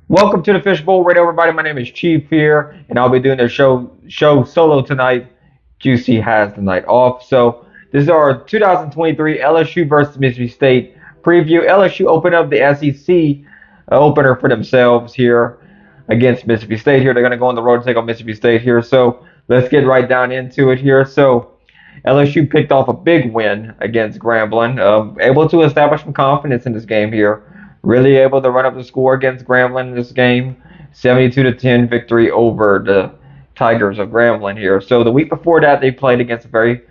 Welcome to the Fishbowl Radio, everybody. My name is Chief here, and I'll be doing the show solo tonight. Juicy has the night off, so this is our 2023 LSU versus Mississippi State preview. LSU opened up the SEC opener for themselves here against Mississippi State. Here they're going to go on the road and take on Mississippi State here. So let's get right down into it here. So LSU picked off a big win against Grambling, able to establish some confidence in this game here. Really able to run up the score against Grambling in this game. 72 to 10 victory over the Tigers of Grambling here. So the week before that, they played against a very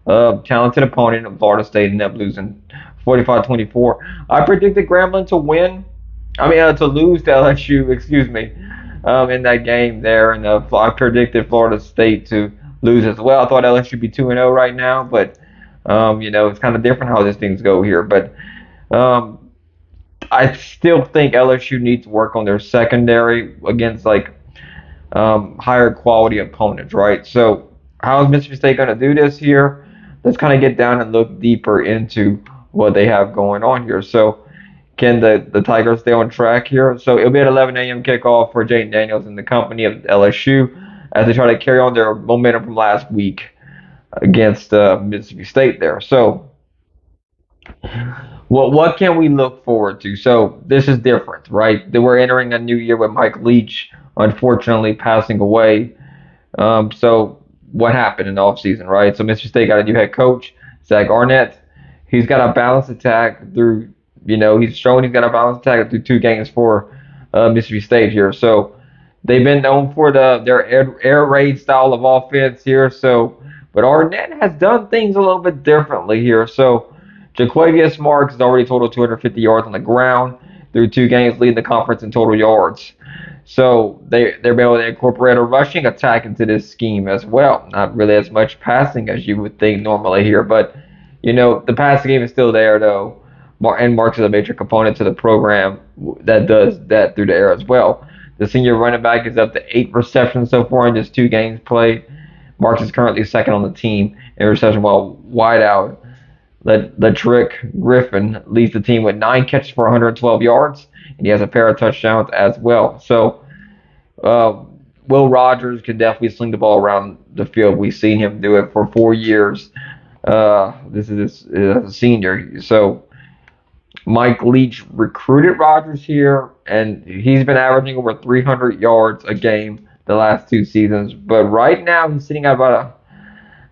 talented opponent of Florida State and ended up losing 45-24. I predicted Grambling to win. To lose to LSU, excuse me, in that game there. And I predicted Florida State to lose as well. I thought LSU would be 2-0 right now, but it's kind of different how these things go here. But I still think LSU needs to work on their secondary against higher quality opponents, right? So how is Mississippi State going to do this here? Let's kind of get down and look deeper into what they have going on here. So can the Tigers stay on track here? So it'll be at 11 a.m. kickoff for Jayden Daniels in the company of LSU as they try to carry on their momentum from last week against Mississippi State there. So what can we look forward to? So this is different, right? We're entering a new year with Mike Leach unfortunately passing away. So what happened in the offseason, right? So Mississippi State got a new head coach, Zach Arnett. He's got a balanced attack through, he's shown he's got a balanced attack through two games for Mississippi State here. So they've been known for their air raid style of offense here. So, but Arnett has done things a little bit differently here. So Jaquavius Marks has already totaled 250 yards on the ground through two games, leading the conference in total yards. So they're able to incorporate a rushing attack into this scheme as well. Not really as much passing as you would think normally here, but the passing game is still there though. And Marks is a major component to the program that does that through the air as well. The senior running back is up to 8 receptions so far in just 2 games played. Marks is currently second on the team in reception, while wideout Ledrick Griffin leads the team with 9 catches for 112 yards, and he has a pair of touchdowns as well. So Will Rogers can definitely sling the ball around the field. We've seen him do it for 4 years. This is a senior. So Mike Leach recruited Rogers here, and he's been averaging over 300 yards a game the last 2 seasons. But right now, he's sitting at about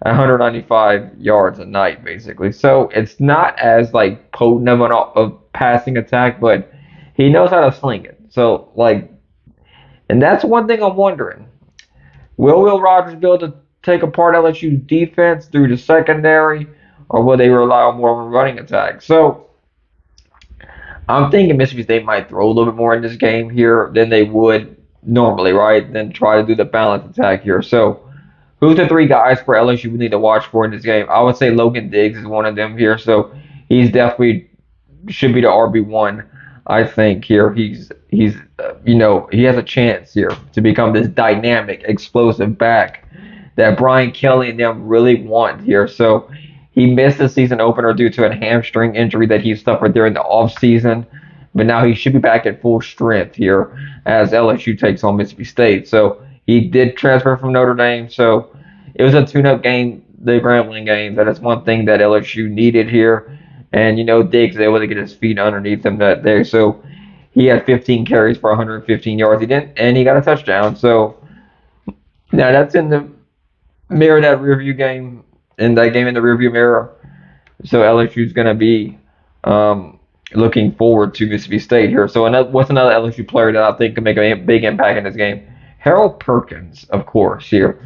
195 yards a night, basically. So it's not as potent of a passing attack, but he knows how to sling it. So and that's one thing I'm wondering: Will Rogers be able to take apart LSU's defense through the secondary, or will they rely on more of a running attack? So I'm thinking Mississippi State might throw a little bit more in this game here than they would normally, right? Then try to do the balance attack here. So who's the 3 guys for LSU we need to watch for in this game? I would say Logan Diggs is one of them here. So he's definitely should be the RB1. I think here he has a chance here to become this dynamic, explosive back that Brian Kelly and them really want here. So he missed the season opener due to a hamstring injury that he suffered during the offseason. But now he should be back at full strength here as LSU takes on Mississippi State. So he did transfer from Notre Dame. So it was a tune-up game, the Grambling game. That is one thing that LSU needed here. And, Diggs was able to get his feet underneath him that day. So he had 15 carries for 115 yards. He got a touchdown. So now that's in the mirror, that rearview game. In that game in the rearview mirror. So LSU's going to be looking forward to Mississippi State here. So what's another LSU player that I think can make a big impact in this game? Harold Perkins, of course, here.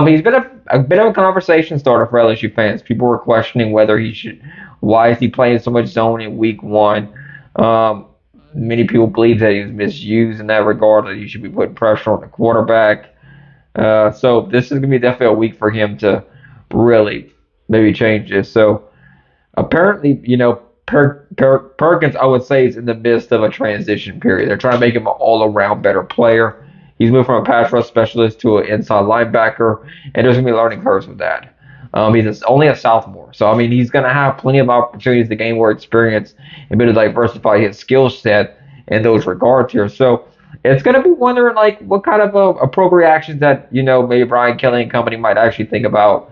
He's been a bit of a conversation starter for LSU fans. People were questioning why is he playing so much zone in week 1? Many people believe that he was misused in that regard, that he should be putting pressure on the quarterback. So this is going to be definitely a week for him to really maybe change this. So apparently, Perkins, I would say, is in the midst of a transition period. They're trying to make him an all-around better player. He's moved from a pass rush specialist to an inside linebacker, and there's going to be learning curves with that. He's only a sophomore, so he's going to have plenty of opportunities to gain more experience and be able to diversify his skill set in those regards here. So it's gonna be wondering like what kind of appropriate actions that maybe Brian Kelly and company might actually think about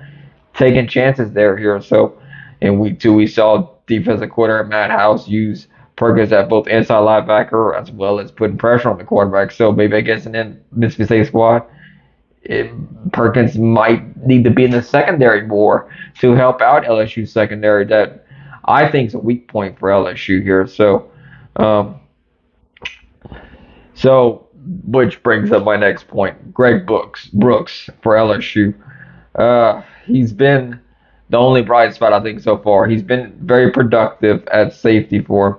taking chances there here. So in week two, we saw defensive coordinator Matt House use Perkins at both inside linebacker as well as putting pressure on the quarterback. So maybe against an Mississippi State squad, Perkins might need to be in the secondary more to help out LSU secondary. That I think is a weak point for LSU here. Um, so which brings up my next point. Greg Brooks for LSU. He's been the only bright spot I think so far. He's been very productive at safety for him.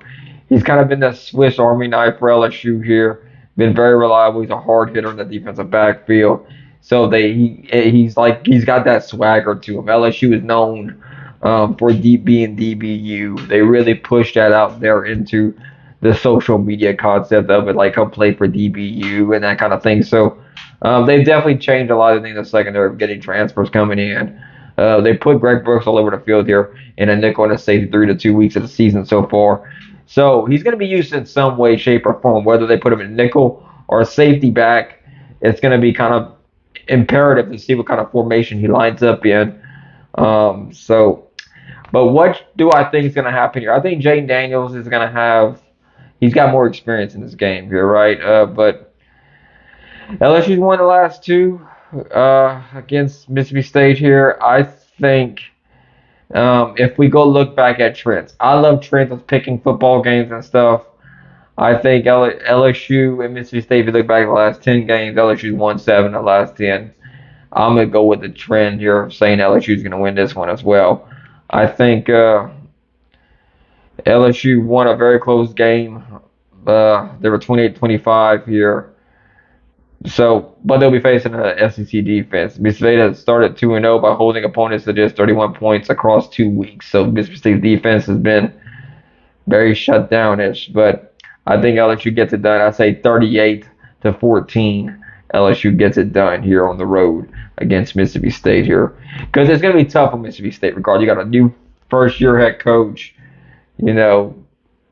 He's kind of been the Swiss Army knife for LSU here. Been very reliable. He's a hard hitter in the defensive backfield. So he's got that swagger to him. LSU is known for being DBU. They really push that out there into the social media concept of it, like come play for DBU and that kind of thing. So they've definitely changed a lot of things in the secondary of getting transfers coming in. They put Greg Brooks all over the field here in a nickel and a safety 3 to 2 weeks of the season so far. So he's going to be used in some way, shape, or form, whether they put him in nickel or a safety back. It's going to be kind of imperative to see what kind of formation he lines up in. But what do I think is going to happen here? I think Jane Daniels is going to have. He's got more experience in this game here, right? But LSU's won the last two against Mississippi State here. I think if we go look back at trends, I love trends of picking football games and stuff. I think LSU and Mississippi State, if you look back at the last 10 games, LSU's won 7 of the last 10. I'm going to go with the trend here of saying LSU's going to win this one as well. I think LSU won a very close game. They were 28-25 here. So, but they'll be facing an SEC defense. Mississippi State has started 2-0 by holding opponents to just 31 points across 2 weeks. So Mississippi State's defense has been very shut down-ish. But I think LSU gets it done. I say 38-14. LSU gets it done here on the road against Mississippi State here. Because it's going to be tough on Mississippi State regardless. You got a new first-year head coach.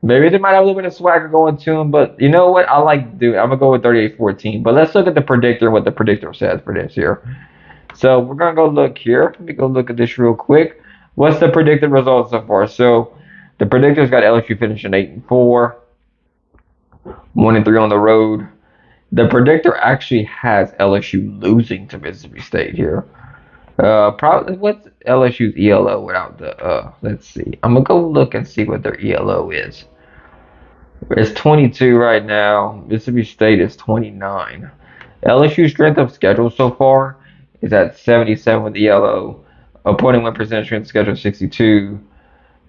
Maybe they might have a little bit of swagger going to them, but you know what? I'm going to go with 38-14. But let's look at the predictor and what the predictor says for this here. So we're going to go look here. Let me go look at this real quick. What's the predicted results so far? So the predictor's got LSU finishing 8-4, 1-3 on the road. The predictor actually has LSU losing to Mississippi State here. Probably what's LSU's ELO without the let's see. I'm gonna go look and see what their ELO is. It's 22 right now. Mississippi State is 29. LSU's strength of schedule so far is at 77 with ELO. Opponent win percentage strength of schedule 62.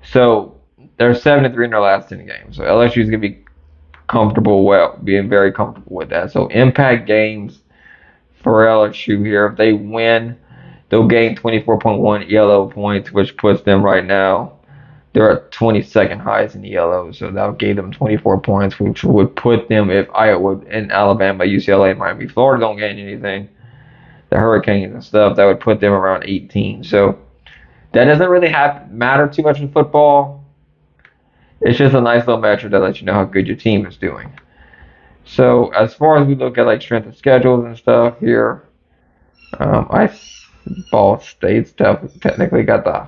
So they're 7-3 in their last 10 games. So LSU's gonna be being very comfortable with that. So impact games for LSU here. If they win, they'll gain 24.1 ELO points, which puts them right now. They're at 22nd highest in ELO, so that'll give them 24 points, which would put them if Iowa and Alabama, UCLA, Miami, Florida don't gain anything, the Hurricanes and stuff, that would put them around 18. So that doesn't really matter too much in football. It's just a nice little metric that lets you know how good your team is doing. So as far as we look at like strength of schedules and stuff here, Ball State's technically got the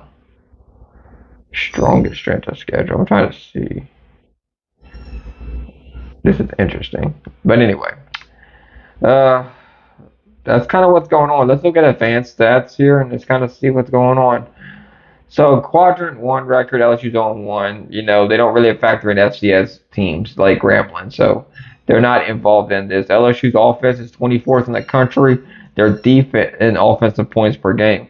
strongest strength of schedule. I'm trying to see. This is interesting. But anyway, that's kind of what's going on. Let's look at advanced stats here and just kind of see what's going on. So quadrant 1 record, LSU's on 1. They don't really factor in FCS teams like Grambling, so they're not involved in this. LSU's offense is 24th in the country. Their defense in offensive points per game.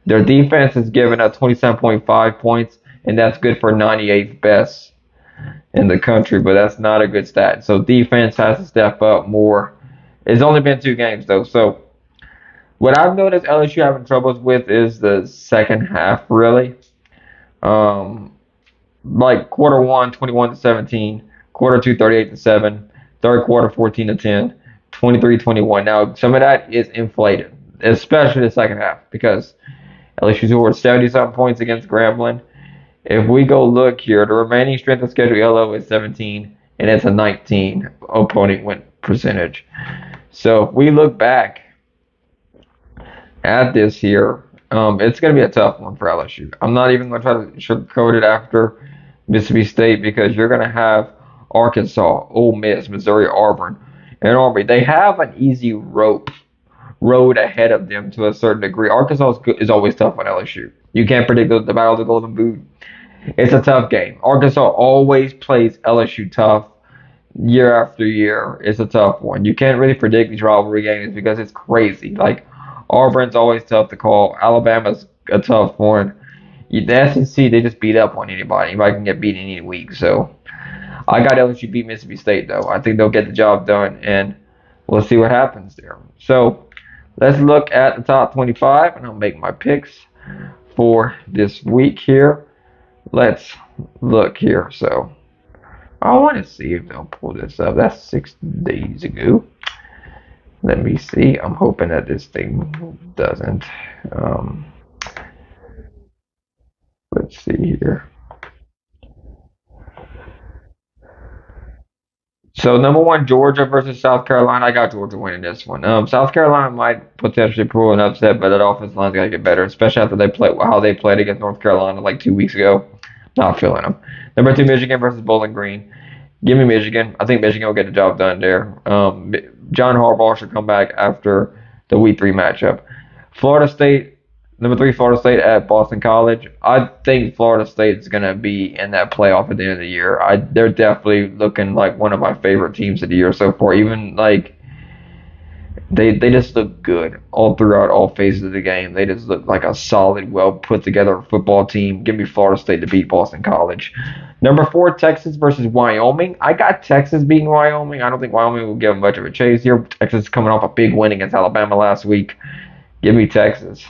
Their defense is giving up 27.5 points, and that's good for 98th best in the country, but that's not a good stat. So defense has to step up more. It's only been 2 games though, so what I've noticed LSU having troubles with is the second half, really. Like quarter 1, 21-17, quarter 2, 38-7, third quarter, 14-10, 23-21. Now, some of that is inflated, especially the second half, because LSU scored 70-something points against Grambling. If we go look here, the remaining strength of schedule ELO is 17, and it's a 19 opponent percentage. So if we look back at this here, it's going to be a tough one for LSU. I'm not even going to try to sugarcoat it after Mississippi State because you're going to have Arkansas, Ole Miss, Missouri, Auburn, and Army. They have an easy road ahead of them to a certain degree. Arkansas is always tough on LSU. You can't predict the Battle of the Golden Boot. It's a tough game. Arkansas always plays LSU tough year after year. It's a tough one. You can't really predict these rivalry games because it's crazy. Like Auburn's always tough to call. Alabama's a tough one. The SEC, they just beat up on anybody. Anybody can get beat any week. So I got LSU beat Mississippi State though. I think they'll get the job done, and we'll see what happens there. So let's look at the top 25, and I'll make my picks for this week here. Let's look here. So I want to see if they'll pull this up. That's 6 days ago. Let me see. I'm hoping that this thing doesn't. Um, let's see here. So number one, Georgia versus South Carolina. I got Georgia winning this one. South Carolina might potentially pull an upset, but that offensive line's got to get better, especially after they play how they played against North Carolina like 2 weeks ago. Not feeling them. Number two, Michigan versus Bowling Green. Give me Michigan. I think Michigan will get the job done there. John Harbaugh should come back after the Week 3 matchup. Florida State, number three, Florida State at Boston College. I think Florida State is going to be in that playoff at the end of the year. They're definitely looking like one of my favorite teams of the year so far. Even like they just look good all throughout all phases of the game. They just look like a solid, well put together football team. Give me Florida State to beat Boston College. Number four, Texas versus Wyoming. I got Texas beating Wyoming. I don't think Wyoming will give them much of a chase here. Texas is coming off a big win against Alabama last week. Give me Texas.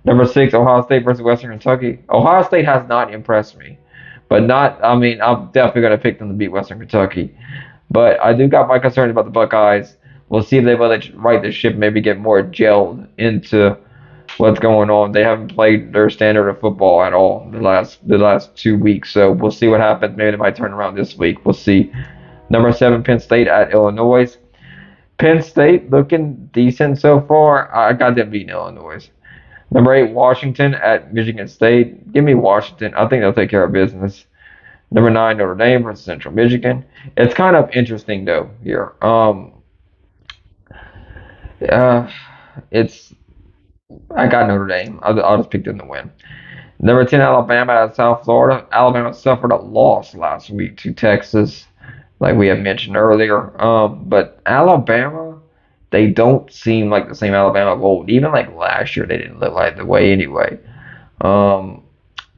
Number six, Ohio State versus Western Kentucky. Ohio State has not impressed me, but not. I mean, I'm definitely going to pick them to beat Western Kentucky. But I do got my concerns about the Buckeyes. We'll see if they will right the ship, maybe get more gelled into what's going on. They haven't played their standard of football at all the last 2 weeks. So we'll see what happens. Maybe they might turn around this week. We'll see. Number seven, Penn State at Illinois. Penn State looking decent so far. I got them beating Illinois. Number eight, Washington at Michigan State. Give me Washington. I think they'll take care of business. Number nine, Notre Dame versus Central Michigan. It's kind of interesting though here. Uh, it's I got Notre Dame. I'll just pick them to win. Number 10, Alabama at South Florida. Alabama suffered a loss last week to Texas, like we had mentioned earlier. But Alabama, they don't seem like the same Alabama of old. Even like last year, they didn't look like the way anyway. Um,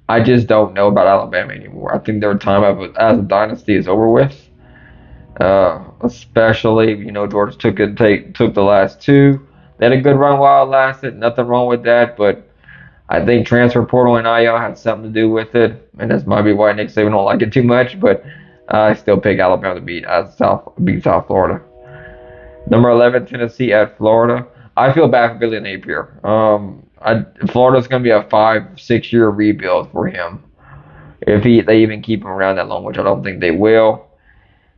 I just don't know about Alabama anymore. I think their time as a dynasty is over with. Especially, Georgia took the last two. They had a good run while it lasted. Nothing wrong with that, but I think transfer portal and IO had something to do with it, and this might be why Nick Saban don't like it too much. But I still pick Alabama to beat South Florida. Number 11, Tennessee at Florida. I feel bad for Billy Napier. Florida's going to be a 5-6 year rebuild for him if they even keep him around that long, which I don't think they will.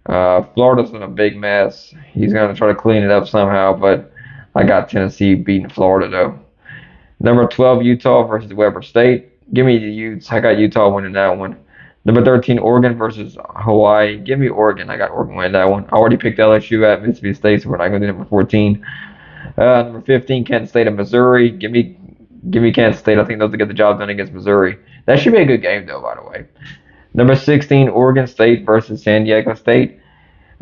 Florida's in a big mess. He's going to try to clean it up somehow, but I got Tennessee beating Florida though. Number 12, Utah versus Weber State. Give me the Utes. I got Utah winning that one. Number 13, Oregon versus Hawaii. Give me Oregon. I got Oregon winning that one. I already picked LSU at Mississippi State, so we're not going to do number 14. Number 15, Kansas State and Missouri. Give me Kansas State. I think they'll get the job done against Missouri. That should be a good game, though, by the way. Number 16, Oregon State versus San Diego State.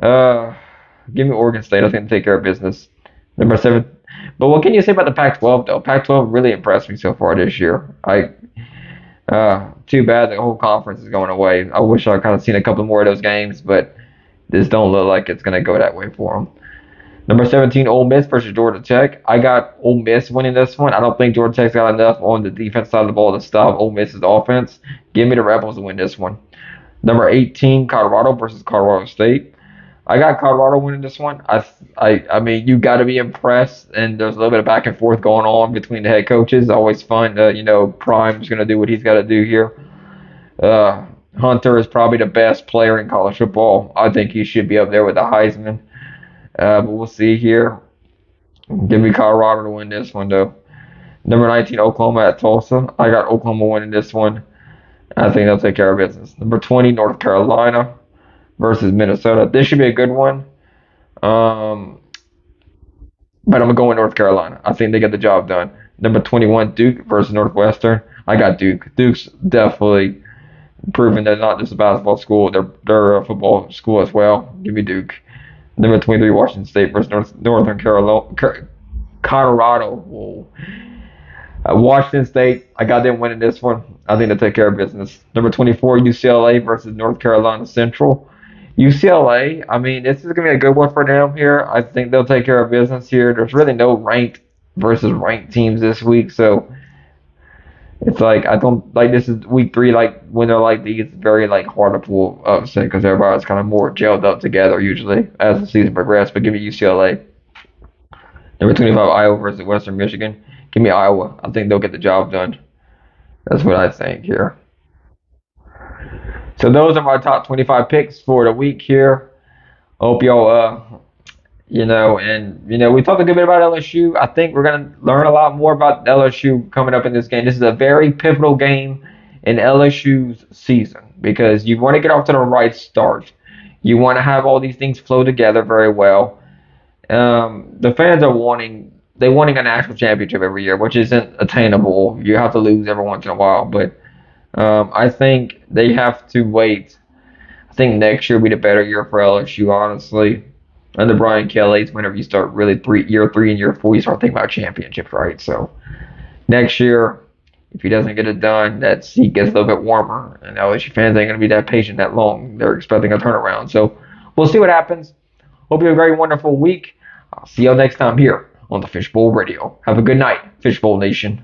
Give me Oregon State. I think they'll take care of business. Number 7. But what can you say about the Pac-12, though? Pac-12 really impressed me so far this year. Too bad the whole conference is going away. I wish I kind of seen a couple more of those games, but this don't look like it's going to go that way for them. Number 17, Ole Miss versus Georgia Tech. I got Ole Miss winning this one. I don't think Georgia Tech's got enough on the defense side of the ball to stop Ole Miss's offense. Give me the Rebels to win this one. Number 18, Colorado versus Colorado State. I got Colorado winning this one. I mean, you got to be impressed, and there's a little bit of back and forth going on between the head coaches. Always fun. Prime's going to do what he's got to do here. Hunter is probably the best player in college football. I think he should be up there with the Heisman. But we'll see here. Give me Colorado to win this one though. Number 19 Oklahoma at Tulsa. I got Oklahoma winning this one. I think they'll take care of business. Number 20 North Carolina versus Minnesota. This should be a good one. Um, but I'm gonna go with North Carolina. I think they get the job done. Number 21 Duke versus Northwestern. I got Duke. Duke's definitely proven they're not just a basketball school. They're a football school as well. Give me Duke. Number 23 Washington State versus Northern Carolina. Colorado. Whoa. Washington State, I got them winning this one. I think they'll take care of business. Number 24, UCLA versus North Carolina Central. UCLA, I mean, this is going to be a good one for them here. I think they'll take care of business here. There's really no ranked versus ranked teams this week, so it's like I don't like this is week 3. Like when they're like these, it's very like hard to pull upset because everybody's kind of more gelled up together usually as the season progresses. But give me UCLA. Number 25, Iowa versus Western Michigan. Give me Iowa. I think they'll get the job done. That's what I think here. So those are my top 25 picks for the week here. Hope y'all, we talked a good bit about LSU. I think we're gonna learn a lot more about LSU coming up in this game. This is a very pivotal game in LSU's season because you want to get off to the right start. You want to have all these things flow together very well. The fans are wanting a national championship every year, which isn't attainable. You have to lose every once in a while, but I think they have to wait. I think next year will be the better year for LSU, honestly. Under Brian Kelly, whenever you start really year 3 and year 4, you start thinking about championships, right? So next year, if he doesn't get it done, that seat gets a little bit warmer, and LSU fans ain't gonna be that patient that long. They're expecting a turnaround, so we'll see what happens. Hope you have a very wonderful week. I'll see y'all next time here on the Fishbowl Radio. Have a good night, Fishbowl Nation.